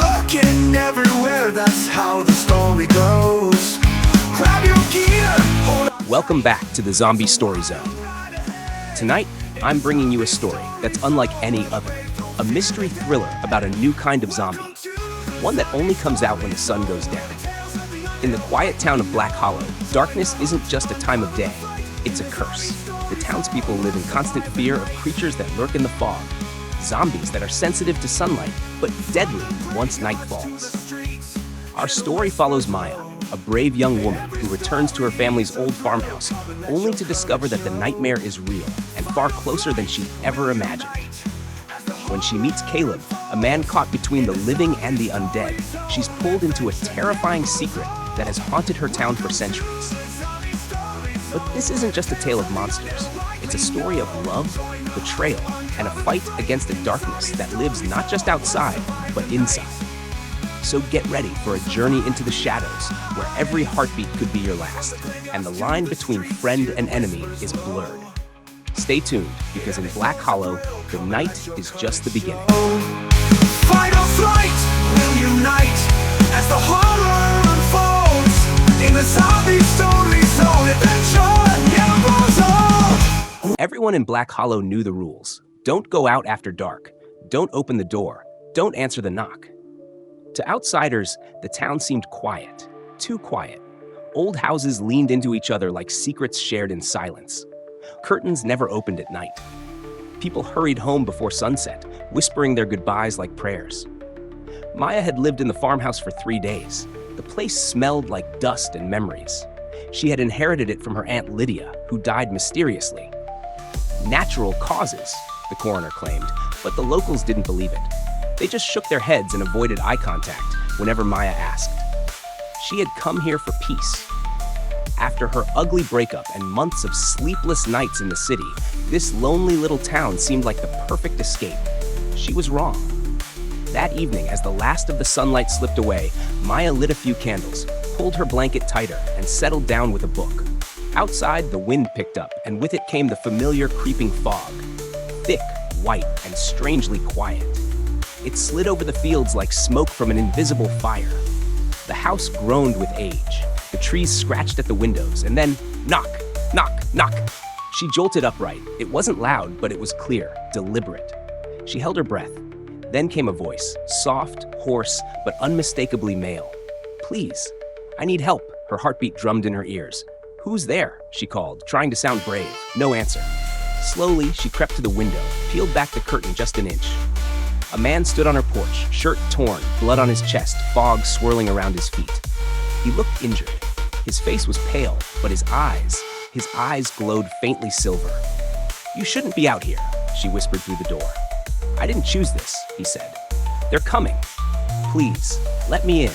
looking everywhere, that's how the story goes. Grab your gear, hold on. Welcome back to the Zombie Story Zone. Tonight, I'm bringing you a story that's unlike any other. A mystery thriller about a new kind of zombie. One that only comes out when the sun goes down. In the quiet town of Black Hollow, darkness isn't just a time of day, it's a curse. The townspeople live in constant fear of creatures that lurk in the fog. Zombies that are sensitive to sunlight, but deadly once night falls. Our story follows Maya, a brave young woman who returns to her family's old farmhouse, only to discover that the nightmare is real and far closer than she ever imagined. When she meets Caleb, a man caught between the living and the undead, she's pulled into a terrifying secret that has haunted her town for centuries. But this isn't just a tale of monsters. It's a story of love, betrayal, and a fight against a darkness that lives not just outside, but inside. So get ready for a journey into the shadows, where every heartbeat could be your last, and the line between friend and enemy is blurred. Stay tuned, because in Black Hollow, the night is just the beginning. Fight or flight will unite as the horror unfolds in the zombie story zone. Adventure never grows old. Everyone in Black Hollow knew the rules. Don't go out after dark. Don't open the door. Don't answer the knock. To outsiders, the town seemed quiet. Too quiet. Old houses leaned into each other like secrets shared in silence. Curtains never opened at night. People hurried home before sunset, whispering their goodbyes like prayers. Maya had lived in the farmhouse for 3 days. The place smelled like dust and memories. She had inherited it from her Aunt Lydia, who died mysteriously. Natural causes, the coroner claimed, but the locals didn't believe it. They just shook their heads and avoided eye contact whenever Maya asked. She had come here for peace. After her ugly breakup and months of sleepless nights in the city, this lonely little town seemed like the perfect escape. She was wrong. That evening, as the last of the sunlight slipped away, Maya lit a few candles, pulled her blanket tighter, and settled down with a book. Outside, the wind picked up, and with it came the familiar creeping fog. Thick, white, and strangely quiet. It slid over the fields like smoke from an invisible fire. The house groaned with age. The trees scratched at the windows, and then knock, knock, knock. She jolted upright. It wasn't loud, but it was clear, deliberate. She held her breath. Then came a voice, soft, hoarse, but unmistakably male. "Please, I need help." Her heartbeat drummed in her ears. "Who's there?" she called, trying to sound brave. No answer. Slowly, she crept to the window, peeled back the curtain just an inch. A man stood on her porch, shirt torn, blood on his chest, fog swirling around his feet. He looked injured. His face was pale, but his eyes glowed faintly silver. "You shouldn't be out here," she whispered through the door. "I didn't choose this," he said. "They're coming. Please, let me in."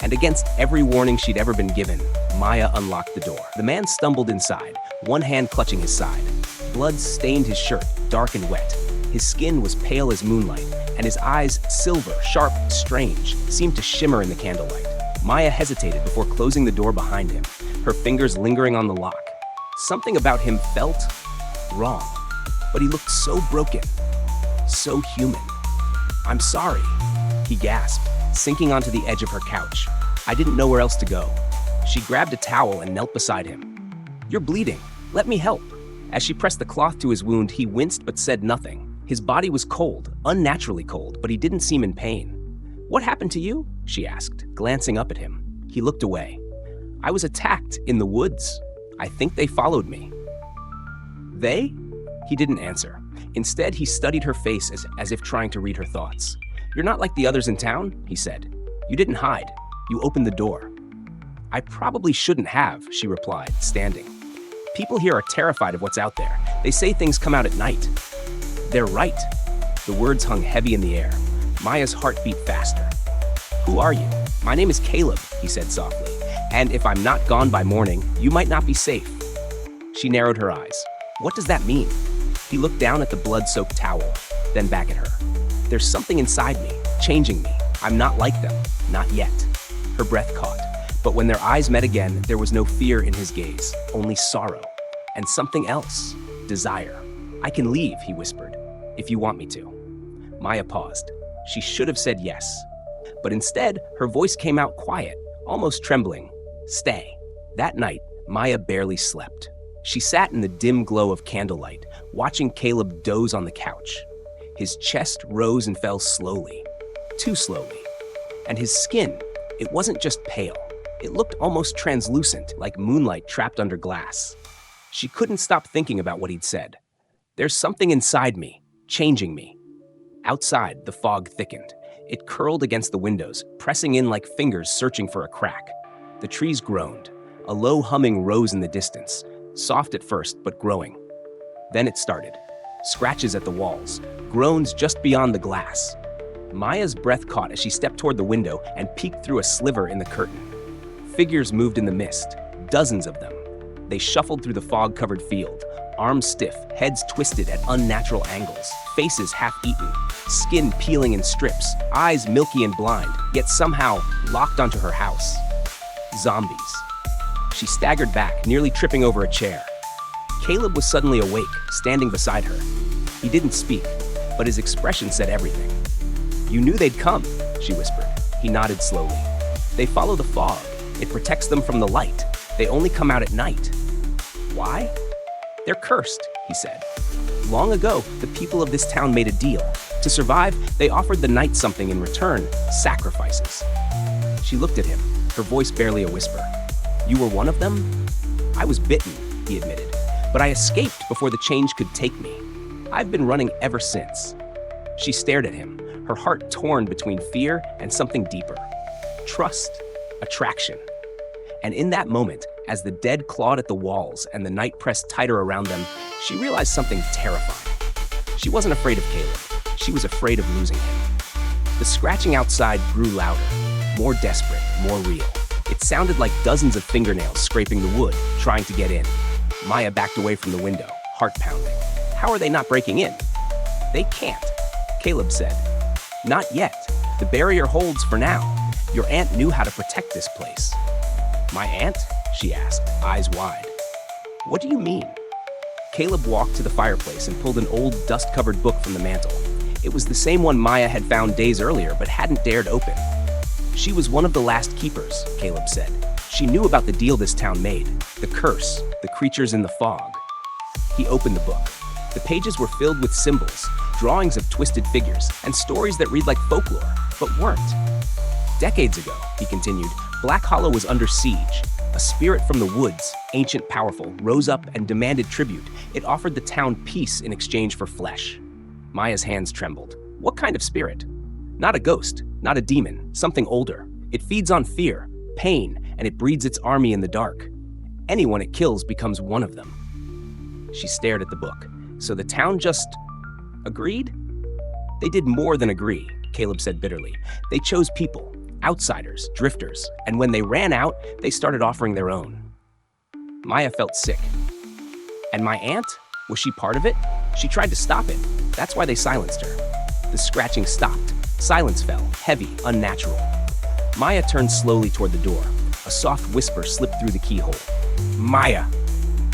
And against every warning she'd ever been given, Maya unlocked the door. The man stumbled inside, one hand clutching his side. Blood stained his shirt, dark and wet. His skin was pale as moonlight, and his eyes, silver, sharp, strange, seemed to shimmer in the candlelight. Maya hesitated before closing the door behind him, her fingers lingering on the lock. Something about him felt wrong, but he looked so broken, so human. "I'm sorry," he gasped, sinking onto the edge of her couch. "I didn't know where else to go." She grabbed a towel and knelt beside him. "You're bleeding. Let me help." As she pressed the cloth to his wound, he winced but said nothing. His body was cold, unnaturally cold, but he didn't seem in pain. "What happened to you?" she asked, glancing up at him. He looked away. "I was attacked in the woods. I think they followed me." "They?" He didn't answer. Instead, he studied her face as if trying to read her thoughts. "You're not like the others in town," he said. "You didn't hide. You opened the door." "I probably shouldn't have," she replied, standing. "People here are terrified of what's out there. They say things come out at night." "They're right." The words hung heavy in the air. Maya's heart beat faster. "Who are you?" "My name is Caleb," he said softly. "And if I'm not gone by morning, you might not be safe." She narrowed her eyes. "What does that mean?" He looked down at the blood-soaked towel, then back at her. "There's something inside me, changing me. I'm not like them. Not yet." Her breath caught. But when their eyes met again, there was no fear in his gaze, only sorrow. And something else. Desire. "I can leave," he whispered, "if you want me to." Maya paused. She should have said yes. But instead, her voice came out quiet, almost trembling. Stay. That night, Maya barely slept. She sat in the dim glow of candlelight, watching Caleb doze on the couch. His chest rose and fell slowly, too slowly. And his skin, it wasn't just pale. It looked almost translucent, like moonlight trapped under glass. She couldn't stop thinking about what he'd said. There's something inside me, changing me. Outside, the fog thickened. It curled against the windows, pressing in like fingers searching for a crack. The trees groaned. A low humming rose in the distance, soft at first, but growing. Then it started. Scratches at the walls, groans just beyond the glass. Maya's breath caught as she stepped toward the window and peeked through a sliver in the curtain. Figures moved in the mist, dozens of them. They shuffled through the fog-covered field, arms stiff, heads twisted at unnatural angles, faces half-eaten, skin peeling in strips, eyes milky and blind, yet somehow locked onto her house. Zombies. She staggered back, nearly tripping over a chair. Caleb was suddenly awake, standing beside her. He didn't speak, but his expression said everything. You knew they'd come, she whispered. He nodded slowly. They follow the fog. It protects them from the light. They only come out at night. Why? They're cursed, he said. Long ago, the people of this town made a deal. To survive, they offered the night something in return, sacrifices. She looked at him, her voice barely a whisper. You were one of them? I was bitten, he admitted, but I escaped before the change could take me. I've been running ever since. She stared at him, her heart torn between fear and something deeper. Trust, attraction. And in that moment, as the dead clawed at the walls and the night pressed tighter around them, she realized something terrifying. She wasn't afraid of Caleb. She was afraid of losing him. The scratching outside grew louder, more desperate, more real. It sounded like dozens of fingernails scraping the wood, trying to get in. Maya backed away from the window, heart pounding. How are they not breaking in? They can't, Caleb said. Not yet. The barrier holds for now. Your aunt knew how to protect this place. My aunt? She asked, eyes wide. What do you mean? Caleb walked to the fireplace and pulled an old, dust-covered book from the mantel. It was the same one Maya had found days earlier but hadn't dared open. She was one of the last keepers, Caleb said. She knew about the deal this town made, the curse, the creatures in the fog. He opened the book. The pages were filled with symbols, drawings of twisted figures, and stories that read like folklore, but weren't. Decades ago, he continued, Black Hollow was under siege. A spirit from the woods, ancient powerful, rose up and demanded tribute. It offered the town peace in exchange for flesh. Maya's hands trembled. What kind of spirit? Not a ghost, not a demon, something older. It feeds on fear, pain, and it breeds its army in the dark. Anyone it kills becomes one of them. She stared at the book. So the town just agreed? They did more than agree, Caleb said bitterly. They chose people, outsiders, drifters, and when they ran out, they started offering their own. Maya felt sick. And my aunt? Was she part of it? She tried to stop it. That's why they silenced her. The scratching stopped. Silence fell, heavy, unnatural. Maya turned slowly toward the door. A soft whisper slipped through the keyhole. Maya!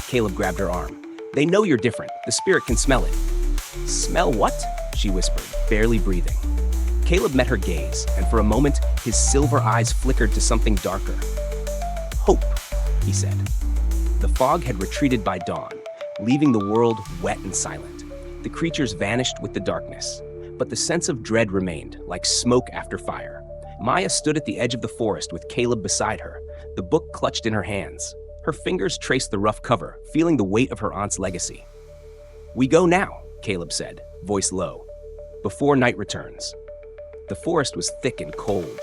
Caleb grabbed her arm. They know you're different. The spirit can smell it. Smell what? She whispered, barely breathing. Caleb met her gaze, and for a moment, his silver eyes flickered to something darker. Hope, he said. The fog had retreated by dawn, leaving the world wet and silent. The creatures vanished with the darkness, but the sense of dread remained, like smoke after fire. Maya stood at the edge of the forest with Caleb beside her, the book clutched in her hands. Her fingers traced the rough cover, feeling the weight of her aunt's legacy. We go now, Caleb said, voice low, before night returns. The forest was thick and cold.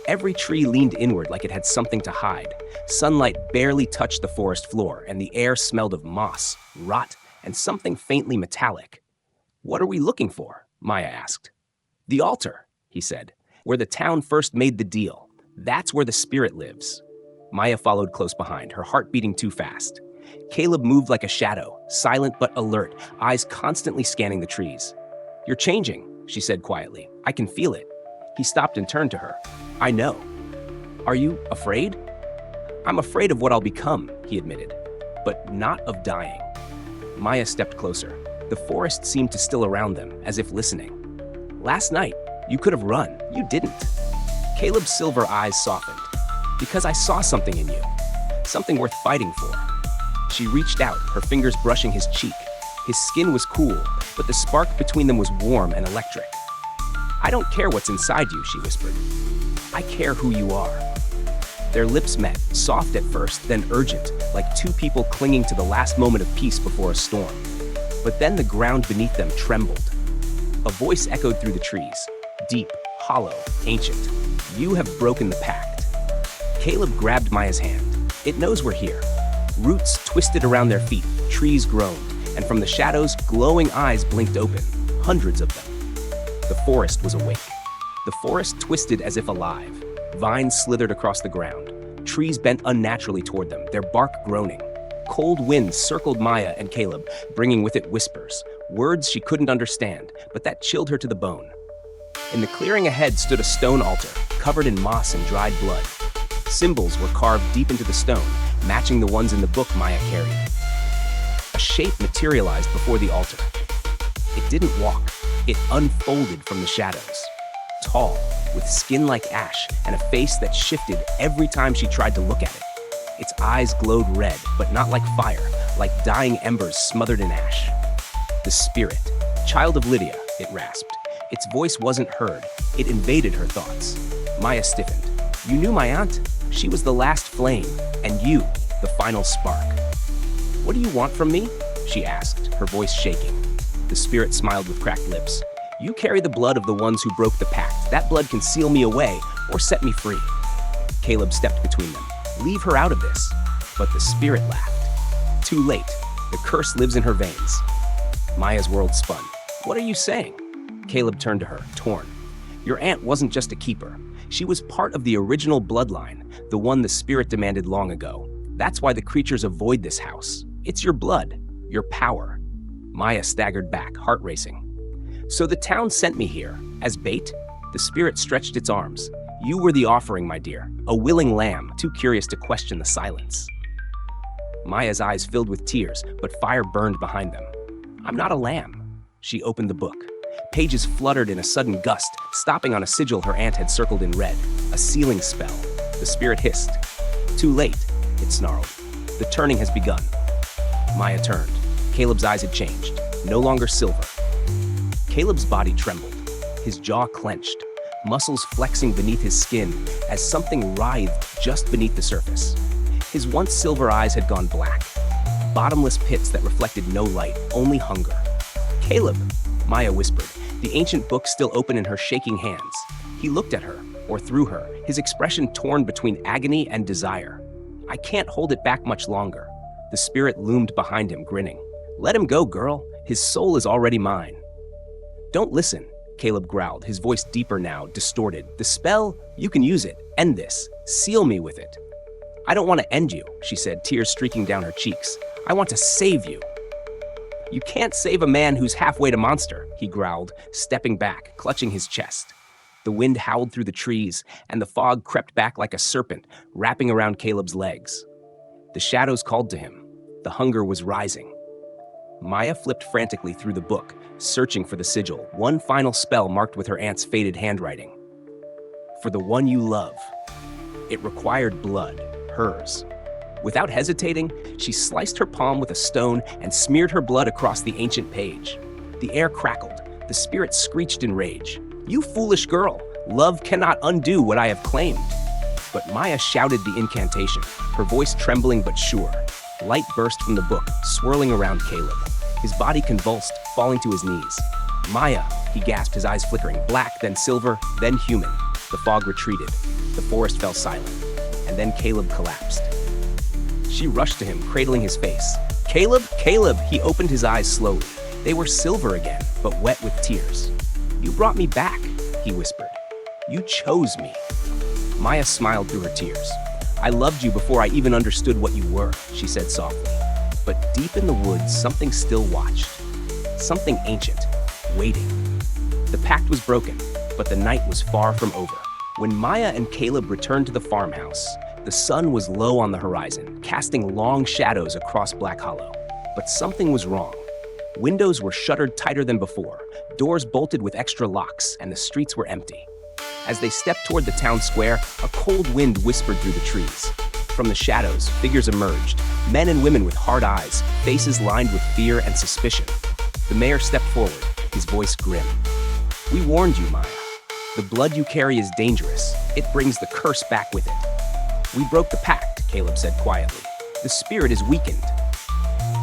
Every tree leaned inward like it had something to hide. Sunlight barely touched the forest floor, and the air smelled of moss, rot, and something faintly metallic. What are we looking for? Maya asked. The altar, he said, where the town first made the deal. That's where the spirit lives. Maya followed close behind, her heart beating too fast. Caleb moved like a shadow, silent but alert, eyes constantly scanning the trees. You're changing, she said quietly. I can feel it. He stopped and turned to her. I know. Are you afraid? I'm afraid of what I'll become, he admitted, but not of dying. Maya stepped closer. The forest seemed to still around them, as if listening. Last night, you could have run. You didn't. Caleb's silver eyes softened. Because I saw something in you. Something worth fighting for. She reached out, her fingers brushing his cheek. His skin was cool, but the spark between them was warm and electric. I don't care what's inside you, she whispered. I care who you are. Their lips met, soft at first, then urgent, like two people clinging to the last moment of peace before a storm. But then the ground beneath them trembled. A voice echoed through the trees, deep, hollow, ancient. You have broken the pact. Caleb grabbed Maya's hand. It knows we're here. Roots twisted around their feet, trees groaned, and from the shadows, glowing eyes blinked open, hundreds of them. The forest was awake. The forest twisted as if alive. Vines slithered across the ground. Trees bent unnaturally toward them, their bark groaning. Cold winds circled Maya and Caleb, bringing with it whispers, words she couldn't understand, but that chilled her to the bone. In the clearing ahead stood a stone altar, covered in moss and dried blood. Symbols were carved deep into the stone, matching the ones in the book Maya carried. A shape materialized before the altar. It didn't walk, it unfolded from the shadows. Tall, with skin like ash and a face that shifted every time she tried to look at it. Its eyes glowed red, but not like fire, like dying embers smothered in ash. The spirit, child of Lydia, it rasped. Its voice wasn't heard, it invaded her thoughts. Maya stiffened. You knew my aunt? She was the last flame, and you, the final spark. What do you want from me? She asked, her voice shaking. The spirit smiled with cracked lips. You carry the blood of the ones who broke the pact. That blood can seal me away or set me free. Caleb stepped between them. Leave her out of this. But the spirit laughed. Too late. The curse lives in her veins. Maya's world spun. What are you saying? Caleb turned to her, torn. Your aunt wasn't just a keeper. She was part of the original bloodline, the one the spirit demanded long ago. That's why the creatures avoid this house. It's your blood, your power. Maya staggered back, heart racing. So the town sent me here, as bait? The spirit stretched its arms. You were the offering, my dear, a willing lamb, too curious to question the silence. Maya's eyes filled with tears, but fire burned behind them. I'm not a lamb. She opened the book. Pages fluttered in a sudden gust, stopping on a sigil her aunt had circled in red. A sealing spell. The spirit hissed. Too late, it snarled. The turning has begun. Maya turned. Caleb's eyes had changed, no longer silver. Caleb's body trembled, his jaw clenched, muscles flexing beneath his skin as something writhed just beneath the surface. His once silver eyes had gone black, bottomless pits that reflected no light, only hunger. Caleb, Maya whispered, the ancient book still open in her shaking hands. He looked at her, or through her, his expression torn between agony and desire. I can't hold it back much longer. The spirit loomed behind him, grinning. Let him go, girl. His soul is already mine. Don't listen, Caleb growled, his voice deeper now, distorted. The spell, you can use it. End this. Seal me with it. I don't want to end you, she said, tears streaking down her cheeks. I want to save you. You can't save a man who's halfway to monster, he growled, stepping back, clutching his chest. The wind howled through the trees, and the fog crept back like a serpent, wrapping around Caleb's legs. The shadows called to him. The hunger was rising. Maya flipped frantically through the book, searching for the sigil, one final spell marked with her aunt's faded handwriting. For the one you love. It required blood, hers. Without hesitating, she sliced her palm with a stone and smeared her blood across the ancient page. The air crackled. The spirit screeched in rage. You foolish girl! Love cannot undo what I have claimed. But Maya shouted the incantation, her voice trembling but sure. Light burst from the book, swirling around Caleb. His body convulsed, falling to his knees. Maya, he gasped, his eyes flickering, black, then silver, then human. The fog retreated. The forest fell silent. And then Caleb collapsed. She rushed to him, cradling his face. Caleb, Caleb! He opened his eyes slowly. They were silver again, but wet with tears. You brought me back, he whispered. You chose me. Maya smiled through her tears. I loved you before I even understood what you were, she said softly. But deep in the woods, something still watched. Something ancient, waiting. The pact was broken, but the night was far from over. When Maya and Caleb returned to the farmhouse, the sun was low on the horizon, casting long shadows across Black Hollow. But something was wrong. Windows were shuttered tighter than before, doors bolted with extra locks, and the streets were empty. As they stepped toward the town square, a cold wind whispered through the trees. From the shadows, figures emerged, men and women with hard eyes, faces lined with fear and suspicion. The mayor stepped forward, his voice grim. "We warned you, Maya. The blood you carry is dangerous. It brings the curse back with it." "We broke the pact," Caleb said quietly. "The spirit is weakened."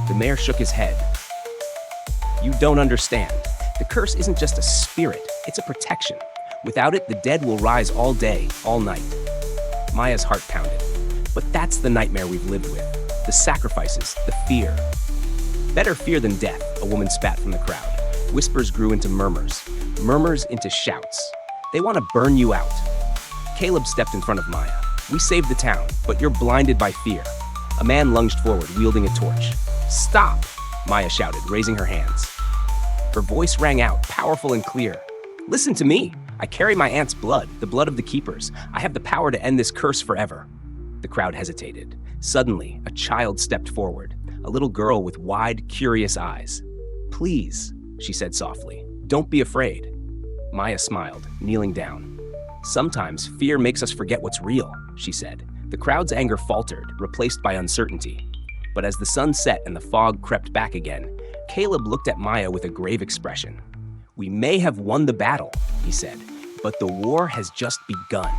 The mayor shook his head. "You don't understand. The curse isn't just a spirit, it's a protection. Without it, the dead will rise all day, all night." Maya's heart pounded. But that's the nightmare we've lived with. The sacrifices, the fear. "Better fear than death," a woman spat from the crowd. Whispers grew into murmurs, murmurs into shouts. "They want to burn you out." Caleb stepped in front of Maya. "We saved the town, but you're blinded by fear." A man lunged forward, wielding a torch. "Stop!" Maya shouted, raising her hands. Her voice rang out, powerful and clear. "Listen to me. I carry my aunt's blood, the blood of the keepers. I have the power to end this curse forever." The crowd hesitated. Suddenly, a child stepped forward, a little girl with wide, curious eyes. "Please," she said softly, "don't be afraid." Maya smiled, kneeling down. "Sometimes fear makes us forget what's real," she said. The crowd's anger faltered, replaced by uncertainty. But as the sun set and the fog crept back again, Caleb looked at Maya with a grave expression. "We may have won the battle," he said, "but the war has just begun."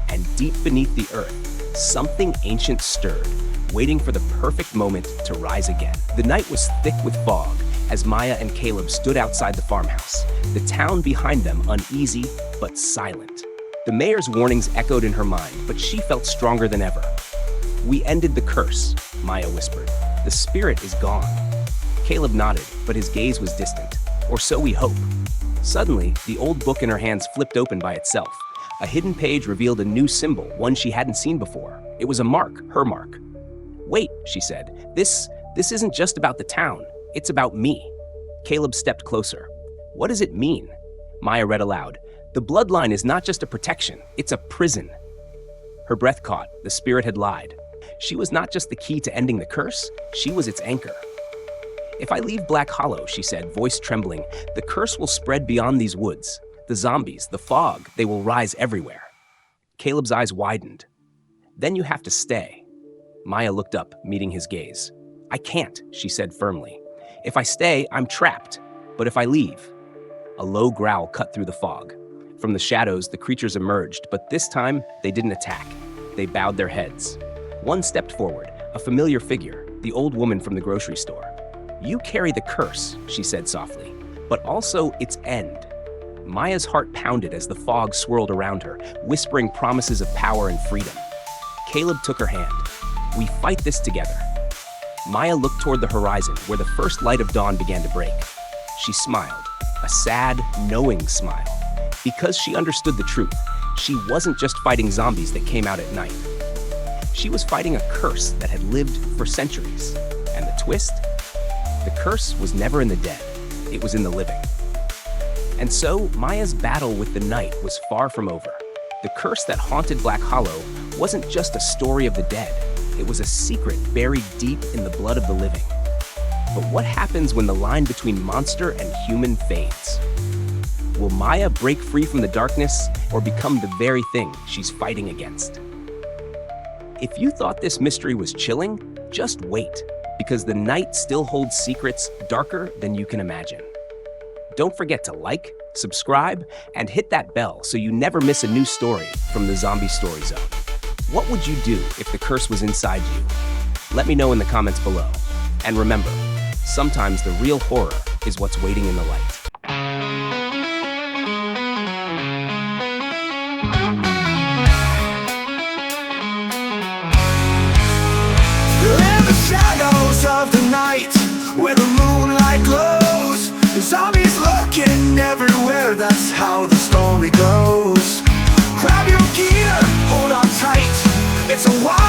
And deep beneath the earth, something ancient stirred, waiting for the perfect moment to rise again. The night was thick with fog as Maya and Caleb stood outside the farmhouse, the town behind them uneasy but silent. The mayor's warnings echoed in her mind, but she felt stronger than ever. "We ended the curse," Maya whispered. "The spirit is gone." Caleb nodded, but his gaze was distant. "Or so we hope." Suddenly, the old book in her hands flipped open by itself. A hidden page revealed a new symbol, one she hadn't seen before. It was a mark, her mark. "Wait," she said. This isn't just about the town. It's about me." Caleb stepped closer. "What does it mean?" Maya read aloud. "The bloodline is not just a protection, it's a prison." Her breath caught. The spirit had lied. She was not just the key to ending the curse, she was its anchor. "If I leave Black Hollow," she said, voice trembling, "the curse will spread beyond these woods. The zombies, the fog, they will rise everywhere." Caleb's eyes widened. "Then you have to stay." Maya looked up, meeting his gaze. "I can't," she said firmly. "If I stay, I'm trapped. But if I leave..." A low growl cut through the fog. From the shadows, the creatures emerged, but this time, they didn't attack. They bowed their heads. One stepped forward, a familiar figure, the old woman from the grocery store. "You carry the curse," she said softly, "but also its end." Maya's heart pounded as the fog swirled around her, whispering promises of power and freedom. Caleb took her hand. "We fight this together." Maya looked toward the horizon, where the first light of dawn began to break. She smiled, a sad, knowing smile. Because she understood the truth, she wasn't just fighting zombies that came out at night. She was fighting a curse that had lived for centuries. And the twist? The curse was never in the dead, it was in the living. And so, Maya's battle with the night was far from over. The curse that haunted Black Hollow wasn't just a story of the dead, it was a secret buried deep in the blood of the living. But what happens when the line between monster and human fades? Will Maya break free from the darkness or become the very thing she's fighting against? If you thought this mystery was chilling, just wait, because the night still holds secrets darker than you can imagine. Don't forget to like, subscribe, and hit that bell so you never miss a new story from the Zombie Story Zone. What would you do if the curse was inside you? Let me know in the comments below. And remember, sometimes the real horror is what's waiting in the light. In the shadows of the night, where the moonlight glows, the zombies lurking everywhere, that's how the story goes. Grab your gear, hold on tight, it's a wild